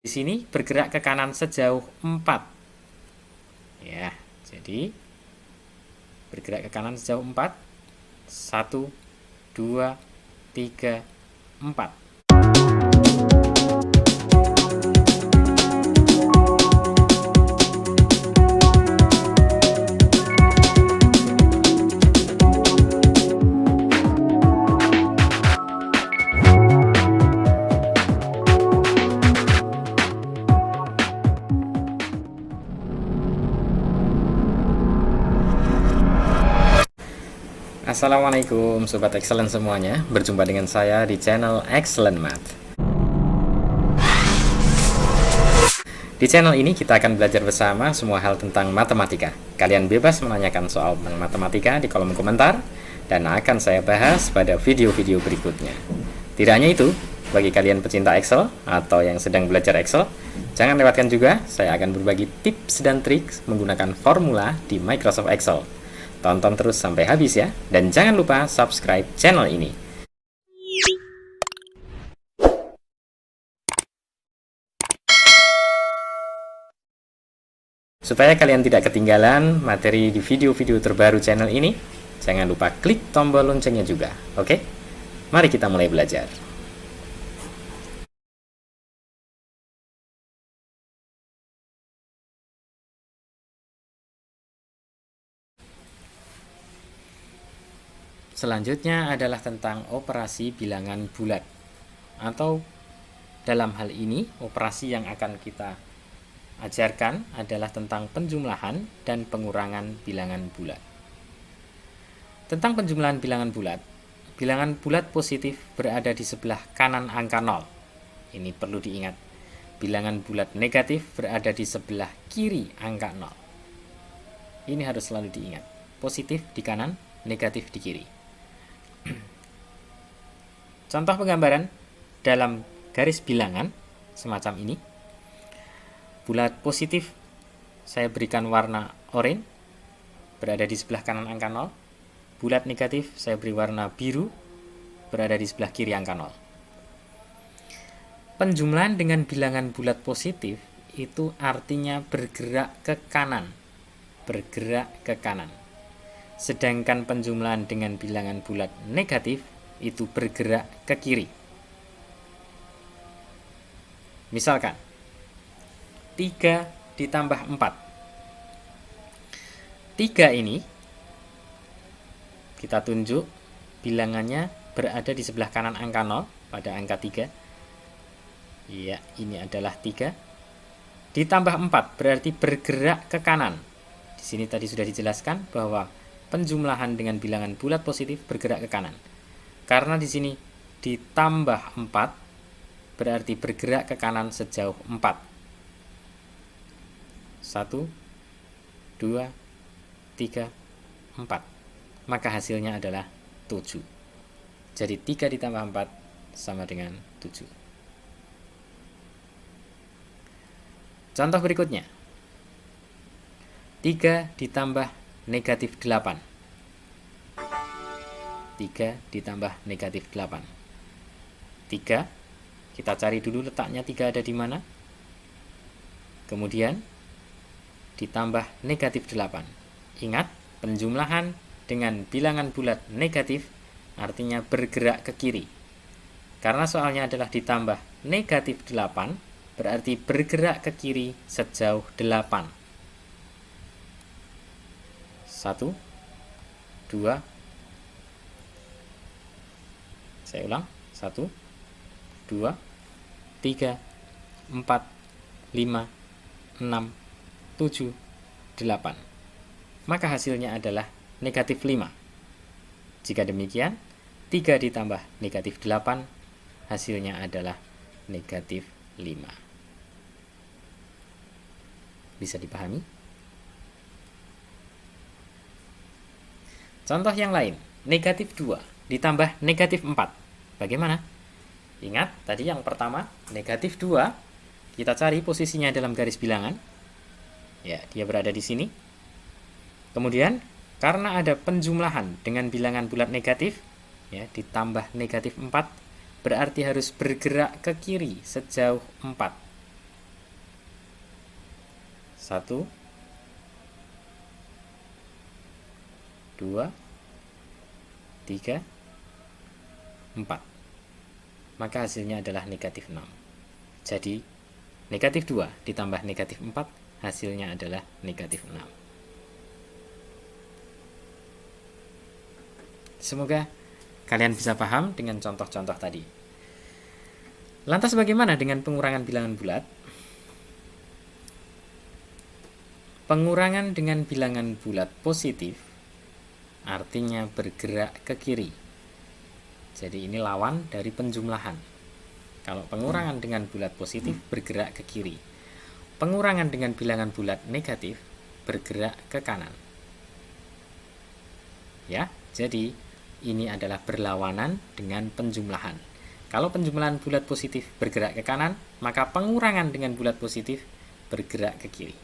Di sini bergerak ke kanan sejauh 4. Ya, jadi bergerak ke kanan sejauh 4. 1, 2, 3, 4. Assalamualaikum Sobat Excellent semuanya. Berjumpa dengan saya di channel Excellent Math. Di channel ini kita akan belajar bersama semua hal tentang matematika. Kalian bebas menanyakan soal tentang matematika di kolom komentar, dan akan saya bahas pada video-video berikutnya. Tidak hanya itu, bagi kalian pecinta Excel atau yang sedang belajar Excel, jangan lewatkan juga, saya akan berbagi tips dan trik menggunakan formula di Microsoft Excel. Tonton terus sampai habis ya, dan jangan lupa subscribe channel ini. Supaya kalian tidak ketinggalan materi di video-video terbaru channel ini, jangan lupa klik tombol loncengnya juga, oke? Mari kita mulai belajar. Selanjutnya adalah tentang operasi bilangan bulat, atau dalam hal ini operasi yang akan kita ajarkan adalah tentang penjumlahan dan pengurangan bilangan bulat. Tentang penjumlahan bilangan bulat positif berada di sebelah kanan angka 0. Ini perlu diingat. Bilangan bulat negatif berada di sebelah kiri angka 0. Ini harus selalu diingat. Positif di kanan, negatif di kiri. Contoh penggambaran dalam garis bilangan semacam ini. Bulat positif saya berikan warna oranye, berada di sebelah kanan angka 0. Bulat negatif saya beri warna biru, berada di sebelah kiri angka 0. Penjumlahan dengan bilangan bulat positif itu artinya bergerak ke kanan. Bergerak ke kanan. Sedangkan penjumlahan dengan bilangan bulat negatif itu bergerak ke kiri. Misalkan 3 ditambah 4. 3 ini kita tunjuk bilangannya berada di sebelah kanan angka 0 pada angka 3. Ya, ini adalah 3. Ditambah 4 berarti bergerak ke kanan. Di sini tadi sudah dijelaskan bahwa penjumlahan dengan bilangan bulat positif bergerak ke kanan. Karena di sini ditambah 4 berarti bergerak ke kanan sejauh 4. 1, 2, 3, 4. Maka hasilnya adalah 7. Jadi 3 ditambah 4 sama dengan 7. Contoh berikutnya. 3 ditambah negatif 8. 3 ditambah negatif 8. 3, kita cari dulu letaknya 3 ada di mana. Kemudian ditambah negatif 8. Ingat, penjumlahan dengan bilangan bulat negatif artinya bergerak ke kiri. Karena soalnya adalah ditambah negatif 8, berarti bergerak ke kiri sejauh 8. 1, 2, saya ulang, 1, 2, 3, 4, 5, 6, 7, 8. Maka hasilnya adalah negatif 5. Jika demikian, 3 ditambah negatif 8, hasilnya adalah negatif 5. Bisa dipahami? Contoh yang lain, negatif 2 ditambah negatif 4. Bagaimana? Ingat, tadi yang pertama, negatif 2, kita cari posisinya dalam garis bilangan. Ya, dia berada di sini. Kemudian, karena ada penjumlahan dengan bilangan bulat negatif, ya, ditambah negatif 4, berarti harus bergerak ke kiri sejauh 4. 1, 2, 3, 4. Maka hasilnya adalah negatif 6. Jadi negatif 2 ditambah negatif 4, hasilnya adalah negatif 6. Semoga kalian bisa paham dengan contoh-contoh tadi. Lantas bagaimana dengan pengurangan bilangan bulat? Pengurangan dengan bilangan bulat positif artinya bergerak ke kiri. Jadi ini lawan dari penjumlahan. Kalau pengurangan dengan bulat positif bergerak ke kiri. Pengurangan dengan bilangan bulat negatif bergerak ke kanan. Ya, jadi ini adalah berlawanan dengan penjumlahan. Kalau penjumlahan bulat positif bergerak ke kanan, maka pengurangan dengan bulat positif bergerak ke kiri.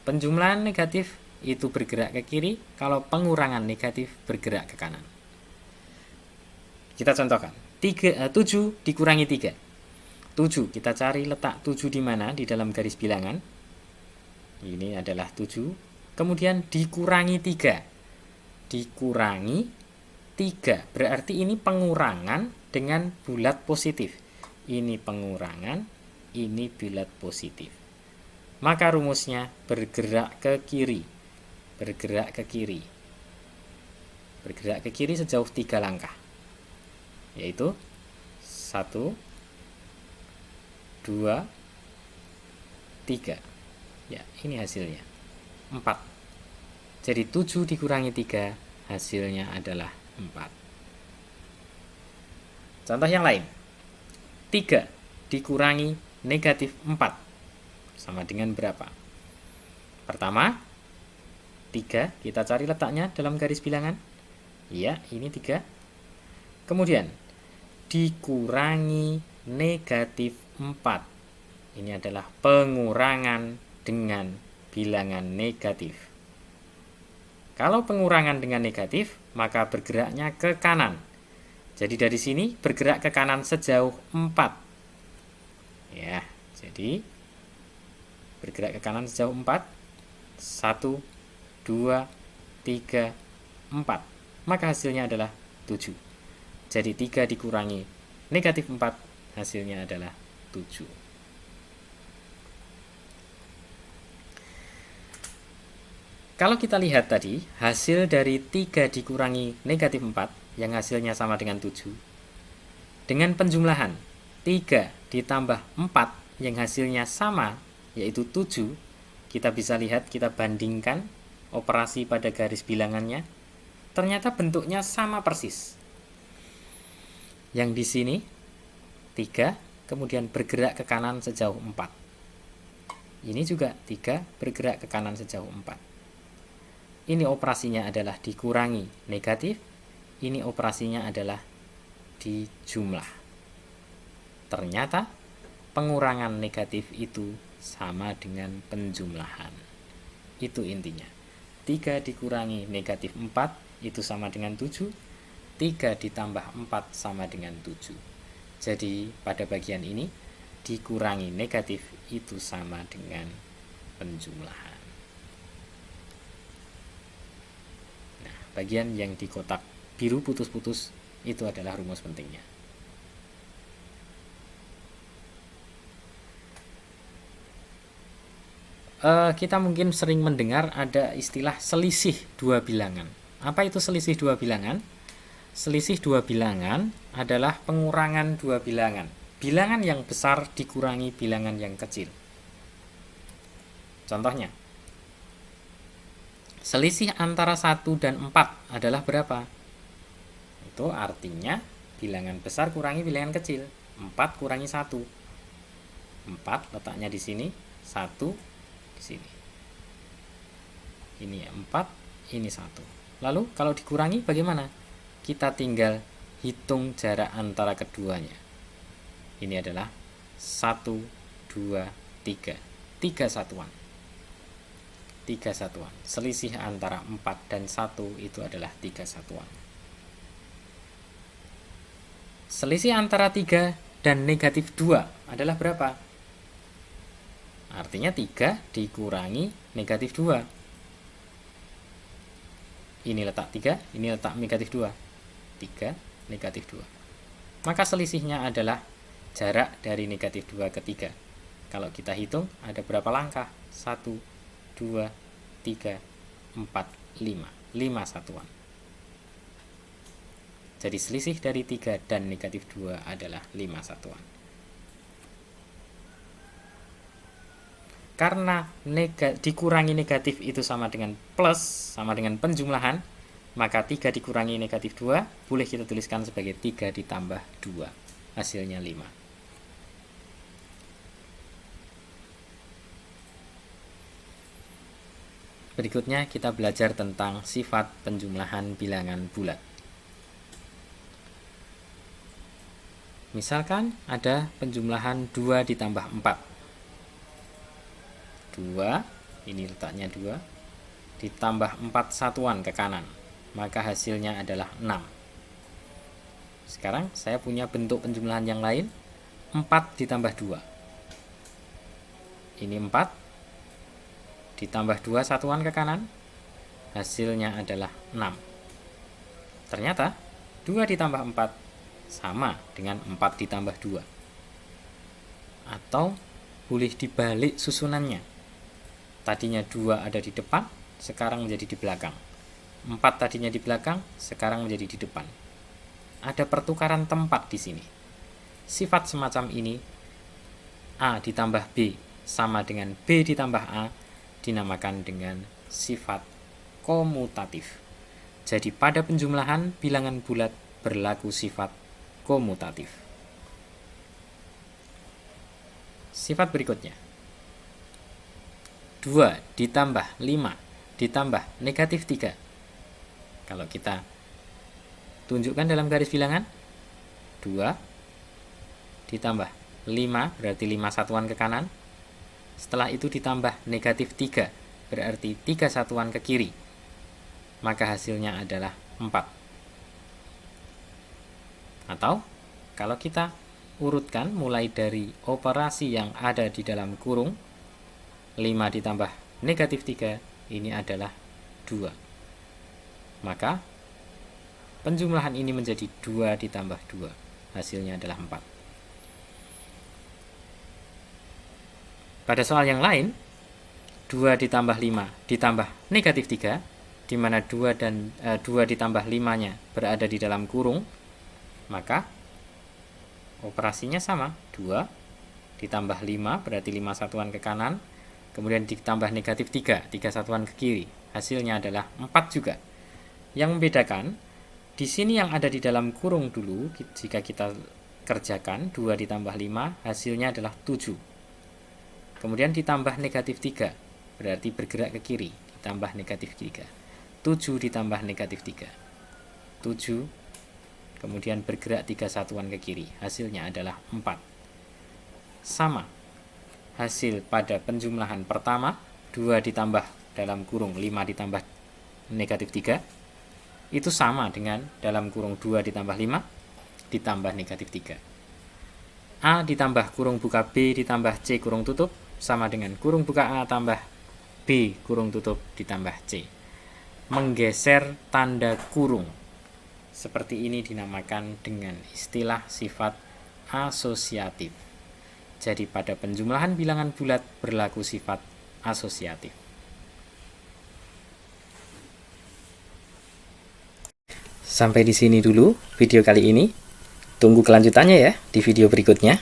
Penjumlahan negatif itu bergerak ke kiri, kalau pengurangan negatif bergerak ke kanan. Kita contohkan. 7 dikurangi 3. 7, kita cari letak 7 di mana di dalam garis bilangan. Ini adalah 7. Kemudian dikurangi 3. Dikurangi 3. Berarti ini pengurangan dengan bulat positif. Ini pengurangan, ini bulat positif. Maka rumusnya bergerak ke kiri. Bergerak ke kiri. Bergerak ke kiri sejauh 3 langkah. Yaitu 1, 2, 3. Ya, ini hasilnya 4. Jadi 7 dikurangi 3, hasilnya adalah 4. Contoh yang lain. 3 dikurangi negatif 4 sama dengan berapa? Pertama, 3, kita cari letaknya dalam garis bilangan. Iya, ini 3. Kemudian dikurangi negatif 4. Ini adalah pengurangan dengan bilangan negatif. Kalau pengurangan dengan negatif, maka bergeraknya ke kanan. Jadi dari sini bergerak ke kanan sejauh 4. Ya, jadi bergerak ke kanan sejauh 4. 1, 2, 3, 4. Maka hasilnya adalah 7. Jadi 3 dikurangi negatif 4, hasilnya adalah 7. Kalau kita lihat tadi, hasil dari 3 dikurangi negatif 4, yang hasilnya sama dengan 7. Dengan penjumlahan, 3 ditambah 4, yang hasilnya sama, yaitu 7. Kita bisa lihat, kita bandingkan operasi pada garis bilangannya. Ternyata bentuknya sama persis. Yang di sini 3, kemudian bergerak ke kanan sejauh 4. Ini juga 3 bergerak ke kanan sejauh 4. Ini operasinya adalah dikurangi negatif, ini operasinya adalah dijumlah. Ternyata pengurangan negatif itu sama dengan penjumlahan. Itu intinya. 3 dikurangi negatif 4 itu sama dengan 7. 3 ditambah 4 sama dengan 7. Jadi pada bagian ini dikurangi negatif itu sama dengan penjumlahan. Nah, bagian yang di kotak biru putus-putus itu adalah rumus pentingnya. Kita mungkin sering mendengar ada istilah selisih dua bilangan. Apa itu selisih dua bilangan? Selisih dua bilangan adalah pengurangan dua bilangan. Bilangan yang besar dikurangi bilangan yang kecil. Contohnya, selisih antara 1 dan 4 adalah berapa? Itu artinya bilangan besar kurangi bilangan kecil. 4 kurangi 1. 4 letaknya di sini, 1 di sini. Ini 4, ini 1. Lalu kalau dikurangi bagaimana? Kita tinggal hitung jarak antara keduanya. Ini adalah 1, 2, 3. 3 satuan. 3 satuan. Selisih antara 4 dan 1 itu adalah 3 satuan. Selisih antara 3 dan negatif 2 adalah berapa? Artinya 3 dikurangi negatif 2. Ini letak 3, ini letak negatif 2. 3, negatif 2. Maka selisihnya adalah jarak dari negatif 2 ke 3. Kalau kita hitung, ada berapa langkah? 1, 2, 3, 4, 5. 5 satuan. Jadi selisih dari 3 dan negatif 2 adalah 5 satuan. Karena dikurangi negatif itu sama dengan plus, sama dengan penjumlahan, maka 3 dikurangi negatif 2 boleh kita tuliskan sebagai 3 ditambah 2. Hasilnya 5. Berikutnya kita belajar tentang sifat penjumlahan bilangan bulat. Misalkan ada penjumlahan 2 ditambah 4. 2, ini letaknya 2, ditambah 4 satuan ke kanan, maka hasilnya adalah 6. Sekarang saya punya bentuk penjumlahan yang lain, 4 ditambah 2. Ini 4, ditambah 2 satuan ke kanan, hasilnya adalah 6. Ternyata 2 ditambah 4 sama dengan 4 ditambah 2. Atau boleh dibalik susunannya. Tadinya 2 ada di depan, sekarang menjadi di belakang. 4 tadinya di belakang, sekarang menjadi di depan. Ada pertukaran tempat di sini. Sifat semacam ini, A ditambah B sama dengan B ditambah A, dinamakan dengan sifat komutatif. Jadi pada penjumlahan bilangan bulat berlaku sifat komutatif. Sifat berikutnya, 2 ditambah 5 ditambah negatif 3. Kalau kita tunjukkan dalam garis bilangan, 2 ditambah 5 berarti 5 satuan ke kanan. Setelah itu ditambah negatif 3 berarti 3 satuan ke kiri. Maka hasilnya adalah 4. Atau kalau kita urutkan mulai dari operasi yang ada di dalam kurung, 5 ditambah negatif 3 ini adalah 2. Maka penjumlahan ini menjadi 2 ditambah 2. Hasilnya adalah 4. Pada soal yang lain, 2 ditambah 5 ditambah negatif 3, di mana 2 ditambah 5-nya berada di dalam kurung, maka operasinya sama. 2 ditambah 5 berarti 5 satuan ke kanan, kemudian ditambah negatif 3, 3 satuan ke kiri. Hasilnya adalah 4 juga. Yang membedakan, di sini yang ada di dalam kurung dulu, jika kita kerjakan 2 ditambah 5, hasilnya adalah 7. Kemudian ditambah negatif 3, berarti bergerak ke kiri, ditambah negatif 3. 7 ditambah negatif 3. 7, kemudian bergerak 3 satuan ke kiri, hasilnya adalah 4. Sama. Hasil pada penjumlahan pertama, 2 ditambah dalam kurung 5 ditambah negatif 3, itu sama dengan dalam kurung 2 ditambah 5 ditambah negatif 3. A ditambah kurung buka B ditambah C kurung tutup sama dengan kurung buka A tambah B kurung tutup ditambah C. Menggeser tanda kurung seperti ini dinamakan dengan istilah sifat asosiatif. Jadi pada penjumlahan bilangan bulat berlaku sifat asosiatif. Sampai di sini dulu video kali ini. Tunggu kelanjutannya ya di video berikutnya.